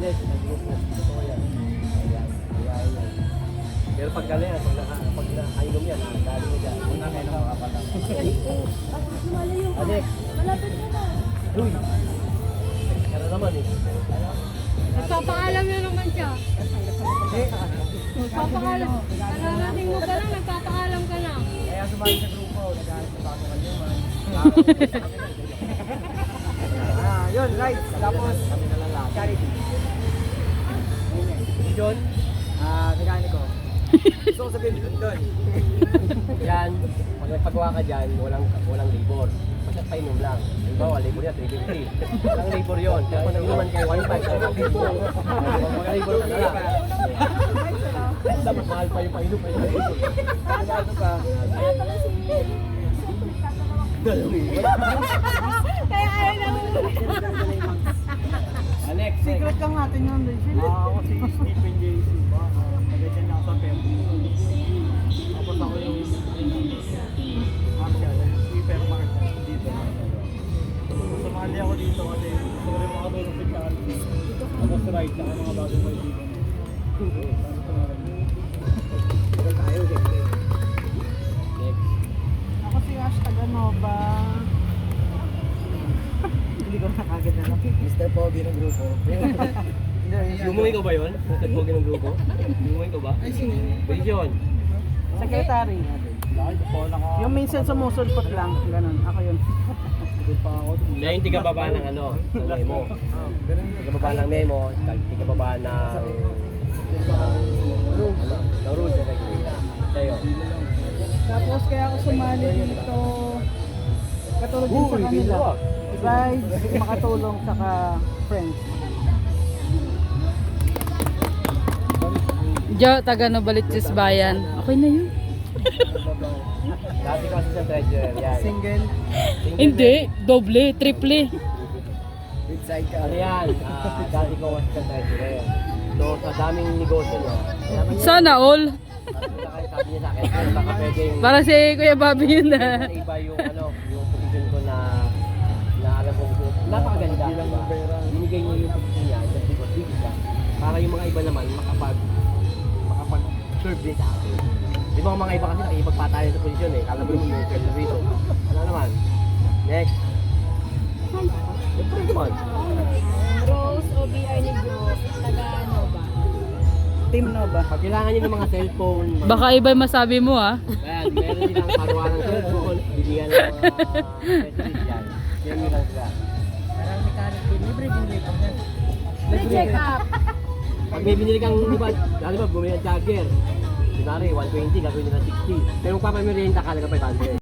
Yes, totoo yan. Ayan. Pero pag gano'n yan, pag nakainom yan, dali mo dyan. Una kayo na makapalang. Alex. Malapit na na. Uy. Kaya naman eh. Nagpapaalam na naman siya. Nagpapaalam. Kalarating mo ka lang, nagpapaalam ka na. Kaya sumali sa grupo, nag-aalit sa bago kanyo man. Yun, right. Tapos, kami na lang lahat. Charity. John? Mechanic ko. Gusto ko sabihin doon. Yan, pag nagpagawa ka dyan, walang labor. Basta painom lang. Halimbawa, labor yan, 350. Walang labor yun. Kaya kung nag-inuman kayo, 1.5. Walang labor ka na lang. Dapat mahal pa yung painom. Ano pa? Kaya ayaw naman. Alex, Secret lang natin yun, Rachel. Ako si Stephen J. Silva. Nagagyan niya ako sa Pep. Tapos ako yung Marshall, sweeper Marshall dito. Sumali ako dito kasi gusto ko rin makatulong sa charity. Tapos ride sa mga bagong kaibigan. tayo, siyempre. Next. Ako si hashtag ano ba? Hindi ko nakagad na lang. Mr. Pogi ng grupo. Lumuhin ko ba yun? Mr. Pogi ng grupo? Lumuhin ko ba? Ay, sino? Vision. Secretary. Yung minsan sumusulpot lang, ganun. Ako yun. Na yung tiga-baba ng ano, ng memo. Tiga-baba ng memo, tiga-baba ng rules. Sa'yo. Tapos kaya ako sumali dito. Katulad din sa kanila. Ride, makatulong, saka friends. Jo, taga Novaliches Bayan. Okay na yun. Dati kasi sa treasurer, yan. Single. Hindi, doble, triple. With sidecar. Ano yan? Dati ko kasi sa treasurer. So, sa daming negosyo nyo. Sana all. Sabi niya sa akin, baka pwedeng Para si Kuya Bobby yun na. iba yung ano, yung position ko na alam ko napakaganda, diba? Binigay niyo yung position niya just because big siya. Para yung mga iba naman makapag-serve din sa akin. Di ba mga iba kasi nakipagpatayan sa posisyon eh. Kala mo yung reservation. Ano naman? Next. Siyempre naman. Rose, OBI ni Rose, taga Nova. Team Nova. Pag kailangan niyo ng mga cellphone, Baka iba masabi mo ah. Ayan, meron silang paruwa ng cellphone, bibigyan ng mga accessories dyan. Yan yun lang sila. Parang mechanic din. Libre din libre yan. May check up. Pag may binili kang, di ba, bumili ng charger. Kunwari, 120, gagawin nila 60. Pero kung papamerienda ka, naga 500.